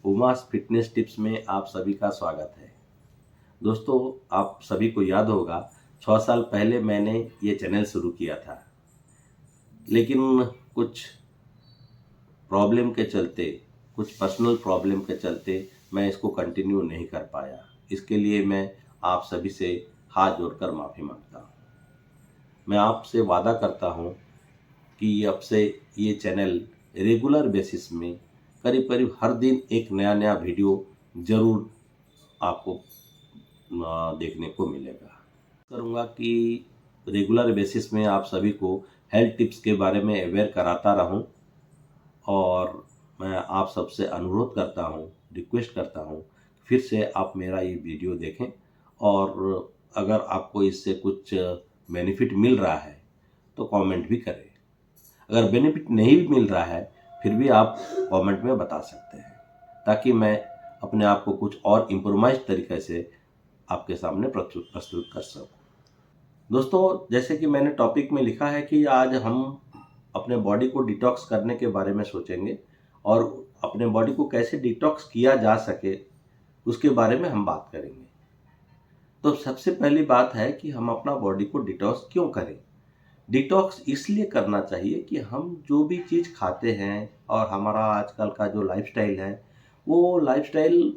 उमास fitness tips में आप सभी का स्वागत है। दोस्तों, आप सभी को याद होगा 6 साल पहले मैंने ये चैनल शुरू किया था, लेकिन कुछ प्रॉब्लम के चलते, कुछ पर्सनल प्रॉब्लम के चलते मैं इसको कंटिन्यू नहीं कर पाया। इसके लिए मैं आप सभी से हाथ जोड़कर माफ़ी मांगता हूँ। मैं आपसे वादा करता हूँ कि अब से ये चैनल रेगुलर बेसिस में करीब करीब हर दिन एक नया वीडियो ज़रूर आपको देखने को मिलेगा। करूँगा कि रेगुलर बेसिस में आप सभी को हेल्थ टिप्स के बारे में अवेयर कराता रहूं, और मैं आप सबसे अनुरोध करता हूं, रिक्वेस्ट करता हूं, फिर से आप मेरा ये वीडियो देखें, और अगर आपको इससे कुछ बेनिफिट मिल रहा है तो कमेंट भी करें। अगर बेनिफिट नहीं भी मिल रहा है फिर भी आप कमेंट में बता सकते हैं, ताकि मैं अपने आप को कुछ और इम्प्रोवाइज तरीके से आपके सामने प्रस्तुत कर सकूं। दोस्तों, जैसे कि मैंने टॉपिक में लिखा है कि आज हम अपने बॉडी को डिटॉक्स करने के बारे में सोचेंगे, और अपने बॉडी को कैसे डिटॉक्स किया जा सके उसके बारे में हम बात करेंगे। तो सबसे पहली बात है कि हम अपना बॉडी को डिटॉक्स क्यों करें। डिटॉक्स इसलिए करना चाहिए कि हम जो भी चीज़ खाते हैं और हमारा आजकल का जो लाइफस्टाइल है, वो लाइफस्टाइल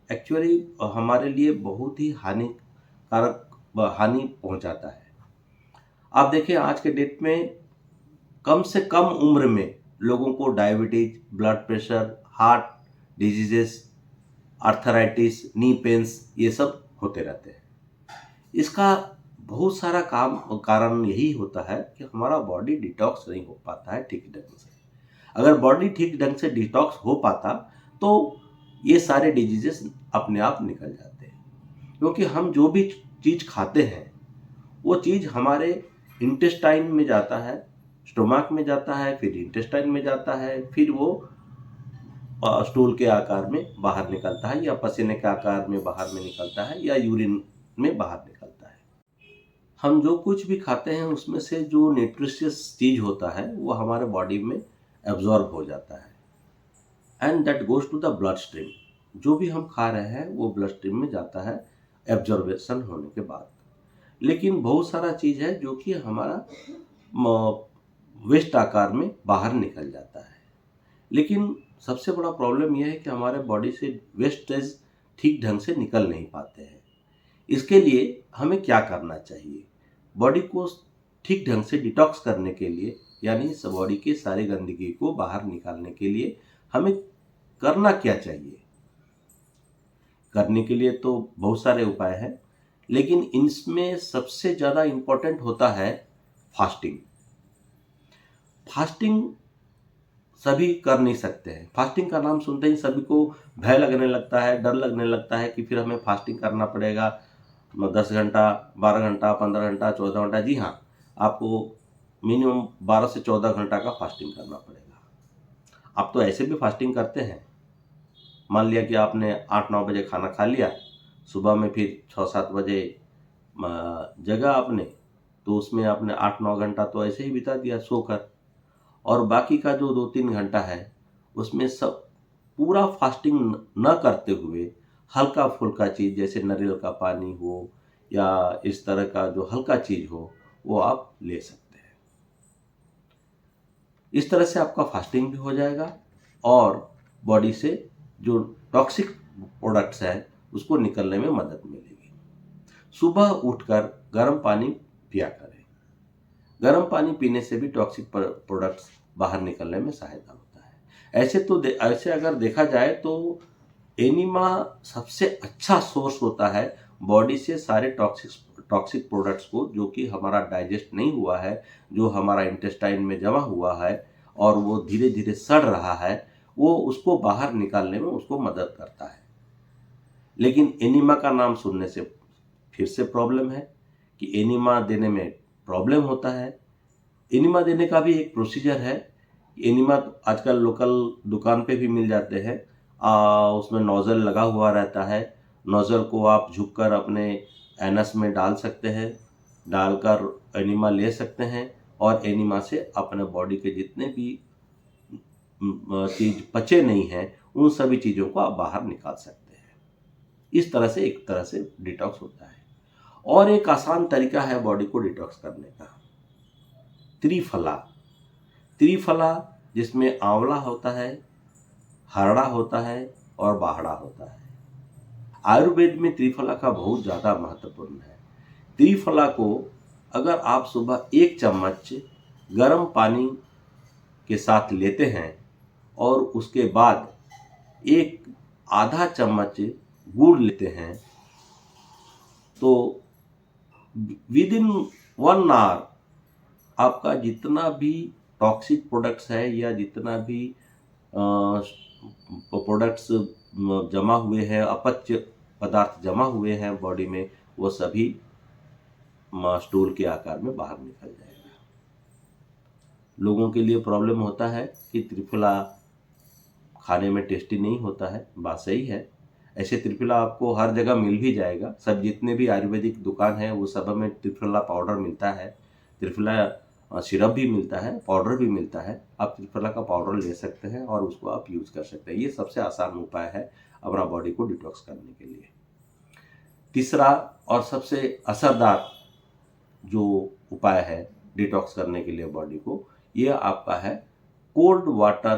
एक्चुअली हमारे लिए बहुत ही हानि पहुंचाता है। आप देखिए, आज के डेट में कम से कम उम्र में लोगों को diabetes, blood pressure, heart diseases, arthritis, knee pains, ये सब होते रहते हैं। इसका बहुत सारा कारण यही होता है कि हमारा बॉडी डिटॉक्स नहीं हो पाता है ठीक ढंग से। अगर बॉडी ठीक ढंग से डिटॉक्स हो पाता तो ये सारे डिजीजेस अपने आप निकल जाते हैं, क्योंकि हम जो भी चीज़ खाते हैं वो चीज़ हमारे इंटेस्टाइन में जाता है, स्टोमक में जाता है, फिर इंटेस्टाइन में जाता है, फिर वो स्टूल के आकार में बाहर निकलता है, या पसीने के आकार में बाहर में निकलता है, या यूरिन में बाहर निकलता है। हम जो कुछ भी खाते हैं उसमें से जो न्यूट्रिशियस चीज़ होता है वो हमारे बॉडी में एब्जॉर्ब हो जाता है, and that goes to the blood stream. जो भी हम खा रहे हैं वो ब्लड स्ट्रीम में जाता है एब्जॉर्बेशन होने के बाद। लेकिन बहुत सारा चीज़ है जो कि हमारा वेस्ट आकार में बाहर निकल जाता है। लेकिन सबसे बड़ा प्रॉब्लम यह है कि हमारे बॉडी से वेस्टेज ठीक ढंग से निकल नहीं पाते हैं। इसके लिए हमें क्या करना चाहिए? बॉडी को ठीक ढंग से डिटॉक्स करने के लिए, यानी बॉडी के सारी गंदगी को बाहर निकालने के लिए हमें करना क्या चाहिए? करने के लिए तो बहुत सारे उपाय हैं, लेकिन इनमें सबसे ज़्यादा इम्पोर्टेंट होता है फास्टिंग। फास्टिंग सभी कर नहीं सकते हैं। फास्टिंग का नाम सुनते ही सभी को भय लगने लगता है, डर लगने लगता है कि फिर हमें फास्टिंग करना पड़ेगा 10 घंटा, 12 घंटा, 15 घंटा, 14 घंटा। जी हाँ, आपको मिनिमम 12 से 14 घंटा का फास्टिंग करना पड़ेगा। आप तो ऐसे भी फास्टिंग करते हैं। मान लिया कि आपने 8-9 बजे खाना खा लिया, सुबह में फिर 6-7 बजे जगा आपने, तो उसमें आपने 8-9 घंटा तो ऐसे ही बिता दिया सोकर, और बाकी का जो 2-3 घंटा है उसमें सब पूरा फास्टिंग न करते हुए हल्का फुल्का चीज़ जैसे नारियल का पानी हो या इस तरह का जो हल्का चीज़ हो वो आप ले सकते हैं। इस तरह से आपका फास्टिंग भी हो जाएगा, और बॉडी से जो टॉक्सिक प्रोडक्ट्स हैं उसको निकलने में मदद मिलेगी। सुबह उठकर गर्म पानी पिया करें। गर्म पानी पीने से भी टॉक्सिक प्रोडक्ट्स बाहर निकलने में सहायता होता है। ऐसे अगर देखा जाए तो एनिमा सबसे अच्छा सोर्स होता है बॉडी से सारे टॉक्सिक प्रोडक्ट्स को, जो कि हमारा डाइजेस्ट नहीं हुआ है, जो हमारा इंटेस्टाइन में जमा हुआ है और वो धीरे धीरे सड़ रहा है, वो उसको बाहर निकालने में उसको मदद करता है। लेकिन एनिमा का नाम सुनने से फिर से प्रॉब्लम है कि एनिमा देने में प्रॉब्लम होता है। एनिमा देने का भी एक प्रोसीजर है। एनिमा आजकल लोकल दुकान पे भी मिल जाते हैं। उसमें नोज़ल लगा हुआ रहता है। नोज़ल को आप झुककर अपने एनस में डाल सकते हैं, डालकर एनिमा ले सकते हैं, और एनिमा से अपने बॉडी के जितने भी चीज़ पचे नहीं हैं उन सभी चीज़ों को आप बाहर निकाल सकते हैं। इस तरह से एक तरह से डिटॉक्स होता है। और एक आसान तरीका है बॉडी को डिटॉक्स करने का, त्रिफला। त्रिफला जिसमें आंवला होता है, हरड़ा होता है और बाहड़ा होता है। आयुर्वेद में त्रिफला का बहुत ज़्यादा महत्वपूर्ण है। त्रिफला को अगर आप सुबह 1 चम्मच गर्म पानी के साथ लेते हैं और उसके बाद एक आधा चम्मच गुड़ लेते हैं, तो विद इन 1 आवर आपका जितना भी टॉक्सिक प्रोडक्ट्स है या जितना भी प्रोडक्ट्स जमा हुए हैं, अपच पदार्थ जमा हुए हैं बॉडी में, वो सभी स्टूल के आकार में बाहर निकल जाएगा। लोगों के लिए प्रॉब्लम होता है कि त्रिफला खाने में टेस्टी नहीं होता है, बात सही है। ऐसे त्रिफला आपको हर जगह मिल भी जाएगा। सब जितने भी आयुर्वेदिक दुकान है वो सब में त्रिफला पाउडर मिलता है, त्रिफला सिरप भी मिलता है, पाउडर भी मिलता है। आप त्रिफला का पाउडर ले सकते हैं और उसको आप यूज़ कर सकते हैं। ये सबसे आसान उपाय है अपना बॉडी को डिटॉक्स करने के लिए। तीसरा और सबसे असरदार जो उपाय है डिटॉक्स करने के लिए बॉडी को, ये आपका है कोल्ड वाटर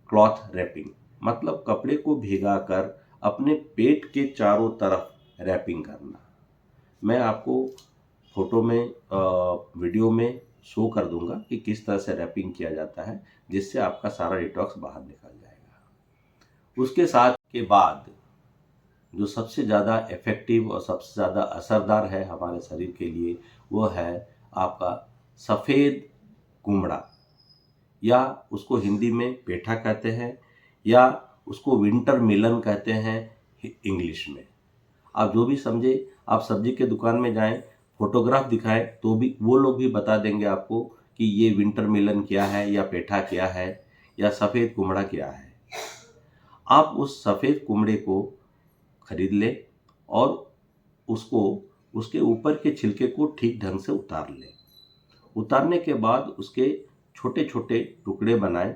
क्लॉथ रैपिंग। मतलब कपड़े को भिगाकर अपने पेट के चारों तरफ रैपिंग करना। मैं आपको फोटो में वीडियो में शो कर दूंगा कि किस तरह से रैपिंग किया जाता है, जिससे आपका सारा डिटॉक्स बाहर निकल जाएगा। उसके साथ के बाद जो सबसे ज़्यादा इफ़ेक्टिव और सबसे ज़्यादा असरदार है हमारे शरीर के लिए, वो है आपका सफ़ेद कुमड़ा, या उसको हिंदी में पेठा कहते हैं, या उसको विंटर मेलन कहते हैं इंग्लिश में। आप जो भी समझे, आप सब्जी के दुकान में जाएं, फोटोग्राफ दिखाएं तो भी वो लोग भी बता देंगे आपको कि ये विंटर मेलन क्या है, या पेठा क्या है, या सफ़ेद कुमड़ा क्या है। आप उस सफ़ेद कुमड़े को खरीद लें और उसको उसके ऊपर के छिलके को ठीक ढंग से उतार लें। उतारने के बाद उसके छोटे छोटे टुकड़े बनाएं,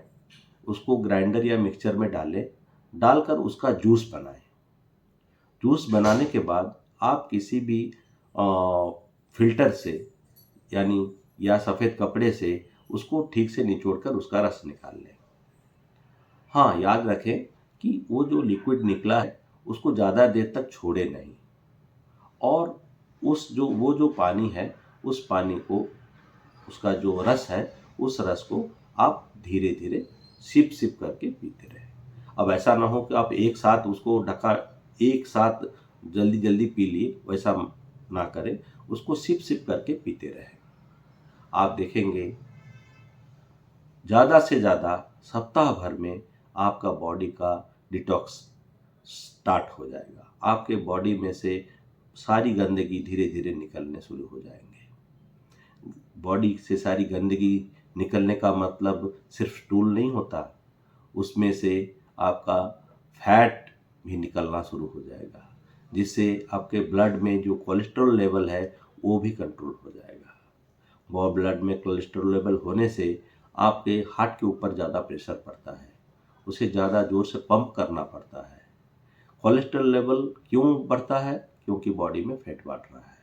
उसको ग्राइंडर या मिक्सचर में डालें, डालकर उसका जूस बनाएं। जूस बनाने के बाद आप किसी भी फिल्टर से यानी या सफ़ेद कपड़े से उसको ठीक से निचोड़कर उसका रस निकाल लें। हाँ, याद रखें कि वो जो लिक्विड निकला है उसको ज़्यादा देर तक छोड़े नहीं, और वो जो पानी है उस पानी को, उसका जो रस है उस रस को आप धीरे धीरे सिप सिप करके पीते रहें। अब ऐसा ना हो कि आप एक साथ उसको एक साथ जल्दी जल्दी पी लिए, वैसा ना करें, उसको सिप सिप करके पीते रहें। आप देखेंगे ज़्यादा से ज़्यादा सप्ताह भर में आपका बॉडी का डिटॉक्स स्टार्ट हो जाएगा। आपके बॉडी में से सारी गंदगी धीरे धीरे निकलने शुरू हो जाएंगे। बॉडी से सारी गंदगी निकलने का मतलब सिर्फ स्टूल नहीं होता, उसमें से आपका फैट भी निकलना शुरू हो जाएगा, जिससे आपके ब्लड में जो कोलेस्ट्रॉल लेवल है वो भी कंट्रोल हो जाएगा। वो ब्लड में कोलेस्ट्रॉल लेवल होने से आपके हार्ट के ऊपर ज़्यादा प्रेशर पड़ता है, उसे ज़्यादा ज़ोर से पंप करना पड़ता है। कोलेस्ट्रॉल लेवल क्यों बढ़ता है? क्योंकि बॉडी में फैट बढ़ रहा है।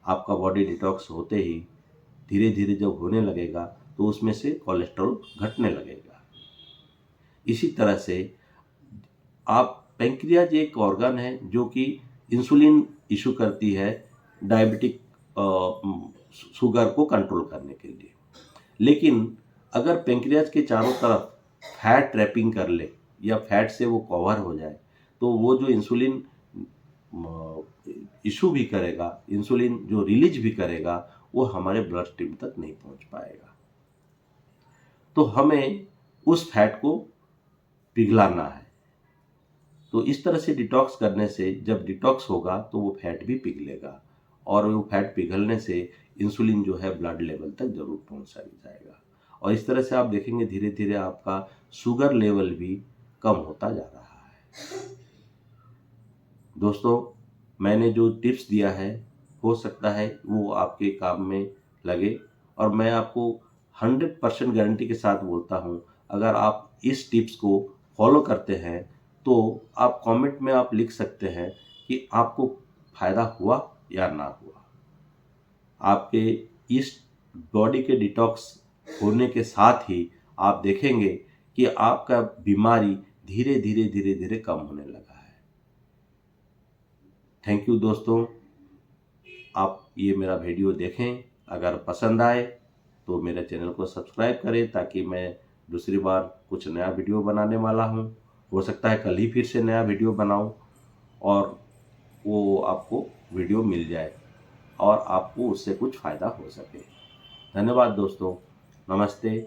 आपका बॉडी डिटॉक्स होते ही धीरे धीरे जब होने लगेगा तो उसमें से कोलेस्ट्रॉल घटने लगेगा। इसी तरह से पैंक्रियाज एक ऑर्गन है जो कि इंसुलिन इशू करती है डायबिटिक शुगर को कंट्रोल करने के लिए। लेकिन अगर पैंक्रियाज के चारों तरफ फैट ट्रैपिंग कर ले या फैट से वो कवर हो जाए, तो वो जो इंसुलिन इशू भी करेगा, इंसुलिन जो रिलीज भी करेगा, वो हमारे ब्लड स्ट्रीम तक नहीं पहुंच पाएगा। तो हमें उस फैट को पिघलाना है। तो इस तरह से डिटॉक्स करने से जब डिटॉक्स होगा तो वो फैट भी पिघलेगा, और वो फैट पिघलने से इंसुलिन जो है ब्लड लेवल तक जरूर पहुंच जाएगा। और इस तरह से आप देखेंगे धीरे धीरे आपका शुगर लेवल भी कम होता जा रहा है। दोस्तों, मैंने जो टिप्स दिया है हो सकता है वो आपके काम में लगे, और मैं आपको 100% गारंटी के साथ बोलता हूँ, अगर आप इस टिप्स को फॉलो करते हैं तो आप कमेंट में आप लिख सकते हैं कि आपको फ़ायदा हुआ या ना हुआ। आपके इस बॉडी के डिटॉक्स होने के साथ ही आप देखेंगे कि आपका बीमारी धीरे धीरे धीरे धीरे कम होने लगा है। थैंक यू दोस्तों, आप ये मेरा वीडियो देखें। अगर पसंद आए तो मेरे चैनल को सब्सक्राइब करें ताकि मैं दूसरी बार कुछ नया वीडियो बनाने वाला हूँ। हो सकता है कल ही फिर से नया वीडियो बनाऊँ और वो आपको वीडियो मिल जाए और आपको उससे कुछ फ़ायदा हो सके। धन्यवाद दोस्तों, नमस्ते।